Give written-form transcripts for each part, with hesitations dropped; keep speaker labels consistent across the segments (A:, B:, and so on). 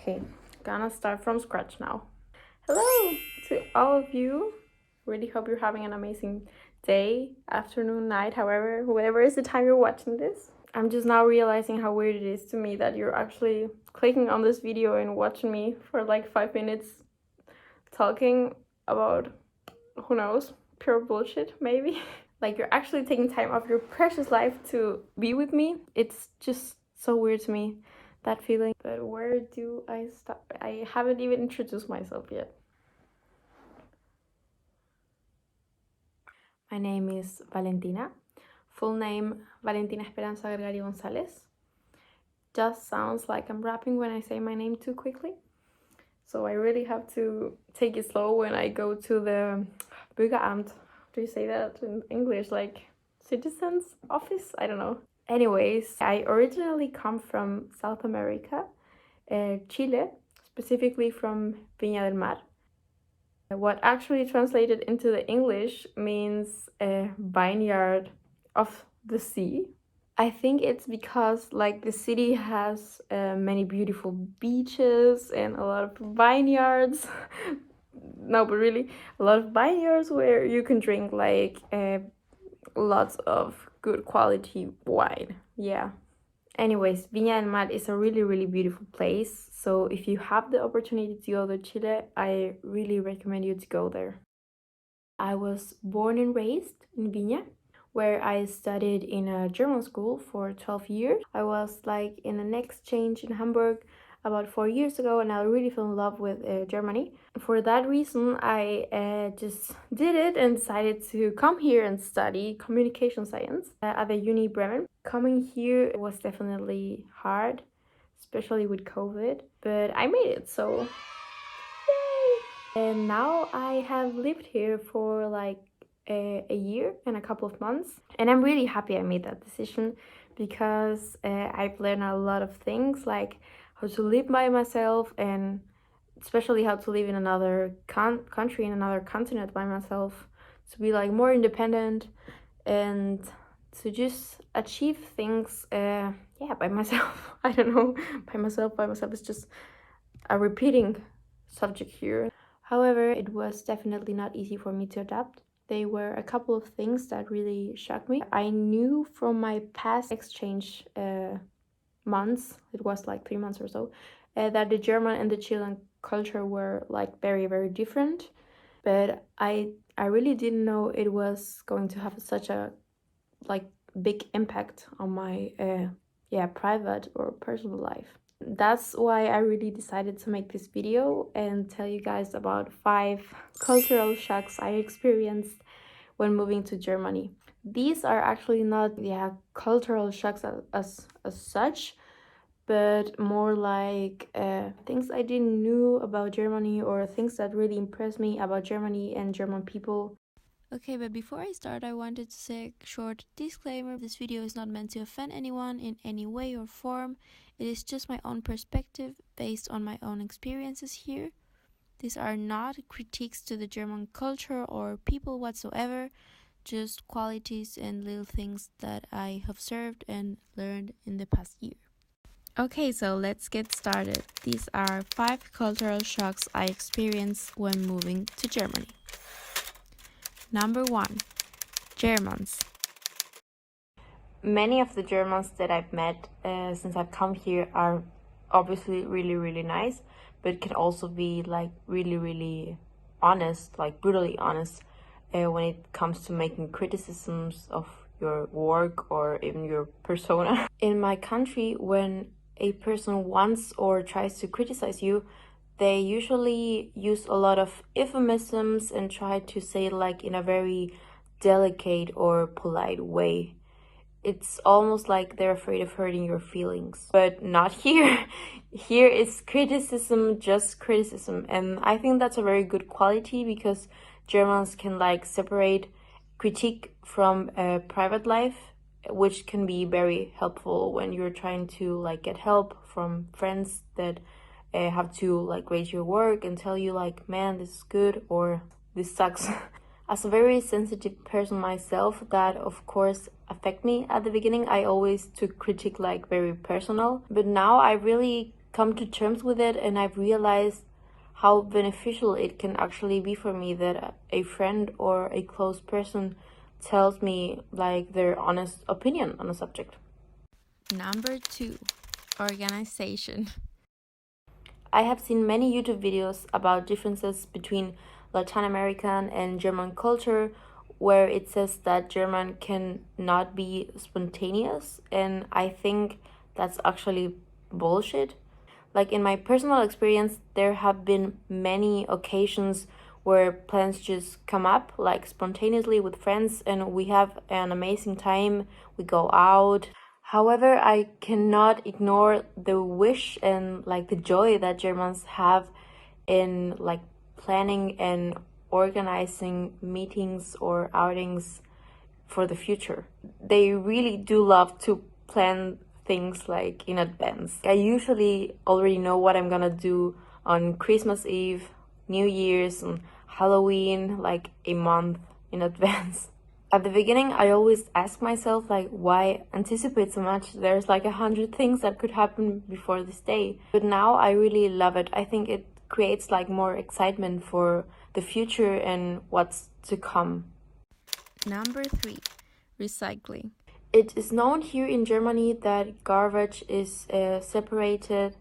A: Okay, gonna start from scratch now. Hello to all of you. Really hope you're having an amazing day, afternoon, night, however, whatever is the time you're watching this. I'm just now realizing how weird it is to me that you're actually clicking on this video and watching me for like 5 minutes talking about, who knows, pure bullshit, maybe. Like you're actually taking time off your precious life to be with me. It's just so weird to me, that feeling. But where do I start? I haven't even introduced myself yet. My name is Valentina. Full name Valentina Esperanza Gargari González. Just sounds like I'm rapping when I say my name too quickly. So I really have to take it slow when I go to the Bürgeramt. Do you say that in English? Like citizens office? I don't know. Anyways, I originally come from South America, Chile, specifically from Viña del Mar. What actually translated into the English means vineyard of the sea. I think it's because like the city has many beautiful beaches and a lot of vineyards. No, but really a lot of vineyards where you can drink like lots of good quality wine. Yeah. Anyways, Viña del Mar is a really beautiful place. So if you have the opportunity to go to Chile, I really recommend you to go there. I was born and raised in Viña, where I studied in a German school for 12 years. I was like in an exchange in Hamburg about 4 years ago, and I really fell in love with Germany. For that reason, I just did it and decided to come here and study communication science at the Uni Bremen. Coming here was definitely hard, especially with COVID, but I made it, so yay! And now I have lived here for like a year and a couple of months, and I'm really happy I made that decision because I've learned a lot of things, like how to live by myself, and especially how to live in another country, in another continent by myself, to be like more independent and to just achieve things by myself. I don't know, by myself is just a repeating subject here. However, it was definitely not easy for me to adapt. There were a couple of things that really shocked me. I knew from my past exchange months, it was like 3 months or so, that the German and the Chilean culture were like very different. But I really didn't know it was going to have such a like big impact on my private or personal life. That's why I really decided to make this video and tell you guys about 5 cultural shocks I experienced when moving to Germany. These are actually not cultural shocks as such, but more like things I didn't know about Germany, or things that really impressed me about Germany and German people.
B: Okay, but before I start, I wanted to say a short disclaimer. This video is not meant to offend anyone in any way or form. It is just my own perspective based on my own experiences here. These are not critiques to the German culture or people whatsoever, just qualities and little things that I have observed and learned in the past year. Okay, so let's get started. These are 5 cultural shocks I experienced when moving to Germany. Number 1. Germans.
A: Many of the Germans that I've met since I've come here are obviously really nice, but can also be like really honest, like brutally honest when it comes to making criticisms of your work or even your persona. In my country, when a person wants or tries to criticize you, they usually use a lot of euphemisms and try to say it like in a very delicate or polite way. It's almost like they're afraid of hurting your feelings. But not here. Here is criticism, just criticism. And I think that's a very good quality, because Germans can like separate critique from private life, which can be very helpful when you're trying to like get help from friends that have to like rate your work and tell you like, man, this is good or this sucks. As a very sensitive person myself, that of course affect me at the beginning. I always took critique like very personal, but now I really come to terms with it, and I've realized how beneficial it can actually be for me that a friend or a close person tells me like their honest opinion on a subject.
B: Number 2, organization.
A: I have seen many YouTube videos about differences between Latin American and German culture, where it says that German can not be spontaneous, and I think that's actually bullshit. Like in my personal experience, there have been many occasions where plans just come up like spontaneously with friends and we have an amazing time. We go out. However, I cannot ignore the wish and like the joy that Germans have in like planning and organizing meetings or outings for the future. They really do love to plan things like in advance. I usually already know what I'm gonna do on Christmas Eve, New Year's, and Halloween like a month in advance. At the beginning, I always ask myself like, why anticipate so much? There's like 100 things that could happen before this day. But now I really love it. I think it creates like more excitement for the future and what's to come.
B: Number 3, recycling.
A: It is known here in Germany that garbage is separated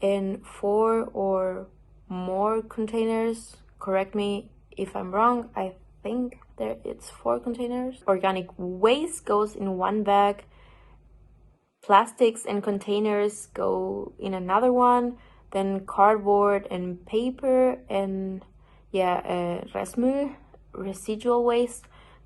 A: in 4 or more containers. Correct me if I'm wrong. I think it's 4 containers. Organic waste goes in one bag. Plastics and containers go in another one. Then cardboard and paper and Restmüll, residual waste.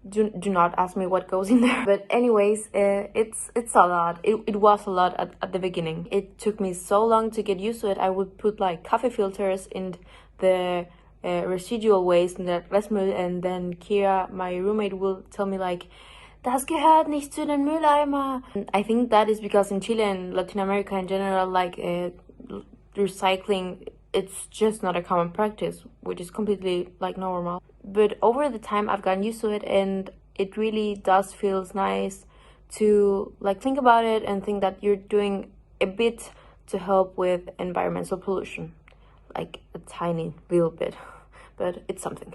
A: Do not ask me what goes in there. But anyways, it's a lot. It was a lot at the beginning. It took me so long to get used to it. I would put like coffee filters in the residual waste in the Restmüll, and then Kira, my roommate, will tell me like, das gehört nicht zu den Mülleimer. I think that is because in Chile and Latin America in general, like recycling, it's just not a common practice, which is completely like normal. But over the time I've gotten used to it, and it really does feels nice to like think about it and think that you're doing a bit to help with environmental pollution, like a tiny little bit, but it's something.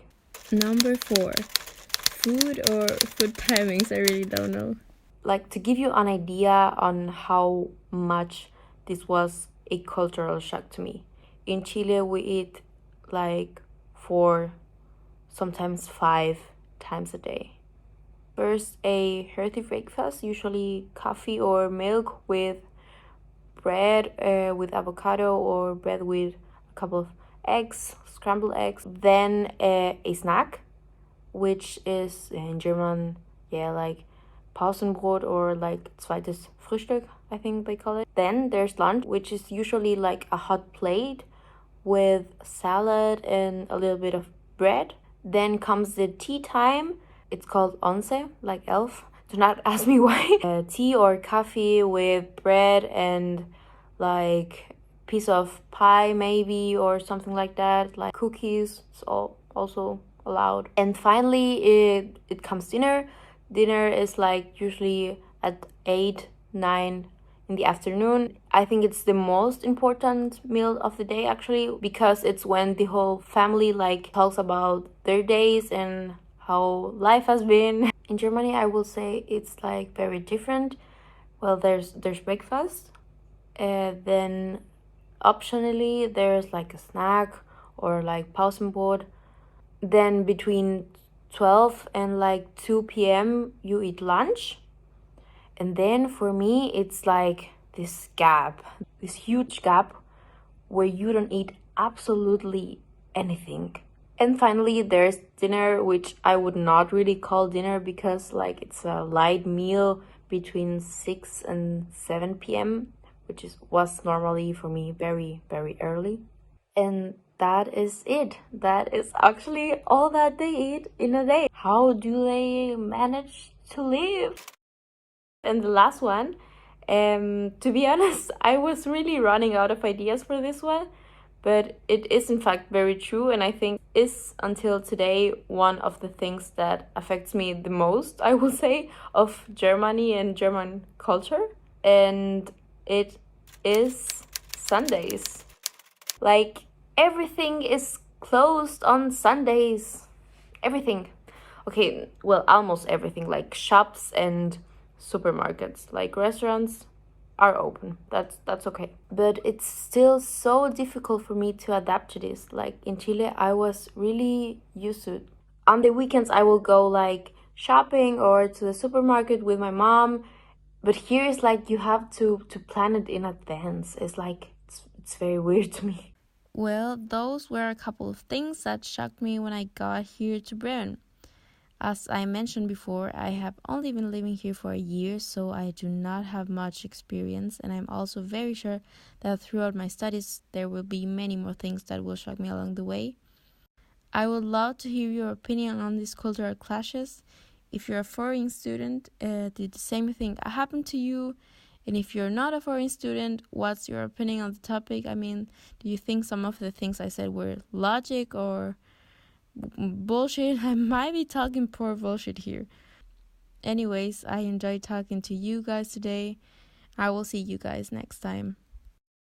B: Number 4, food or food timings. I really don't know.
A: Like to give you an idea on how much this was a cultural shock to me. In Chile, we eat like 4, sometimes 5 times a day. First, a healthy breakfast, usually coffee or milk with bread with avocado or bread with a couple of eggs, scrambled eggs. Then a snack, which is in German, like Pausenbrot or like zweites Frühstück, I think they call it. Then there's lunch, which is usually like a hot plate with salad and a little bit of bread. Then comes the tea time. It's called once, like elf. Do not ask me why. Tea or coffee with bread and like piece of pie maybe or something like that, like cookies. It's all also allowed. And finally, it comes dinner. Dinner is like usually at 8, 9 in the afternoon. I think it's the most important meal of the day actually, because it's when the whole family like talks about their days and how life has been. In Germany, I will say it's like very different. Well, there's breakfast, then optionally there's like a snack or like Pausenbrot. Then between 12 and like 2 p.m. you eat lunch. And then for me, it's like this gap, this huge gap where you don't eat absolutely anything. And finally, there's dinner, which I would not really call dinner because like it's a light meal between 6 and 7 p.m., which was normally for me very, very early. And that is it. That is actually all that they eat in a day. How do they manage to live? And the last one, to be honest, I was really running out of ideas for this one, but it is in fact very true, and I think is until today one of the things that affects me the most, I will say, of Germany and German culture. And it is Sundays. Like, everything is closed on Sundays. Everything. Okay, well, almost everything. Like shops and supermarkets. Like restaurants are open. That's okay. But it's still so difficult for me to adapt to this. Like in Chile, I was really used to it. On the weekends, I will go like shopping or to the supermarket with my mom. But here it's like you have to plan it in advance. It's like it's very weird to me.
B: Well, those were a couple of things that shocked me when I got here to Bern. As I mentioned before, I have only been living here for a year, so I do not have much experience, and I'm also very sure that throughout my studies there will be many more things that will shock me along the way. I would love to hear your opinion on these cultural clashes. If you're a foreign student, did the same thing happen to you? And if you're not a foreign student, what's your opinion on the topic? I mean, do you think some of the things I said were logic or bullshit? I might be talking poor bullshit here. Anyways, I enjoyed talking to you guys today. I will see you guys next time.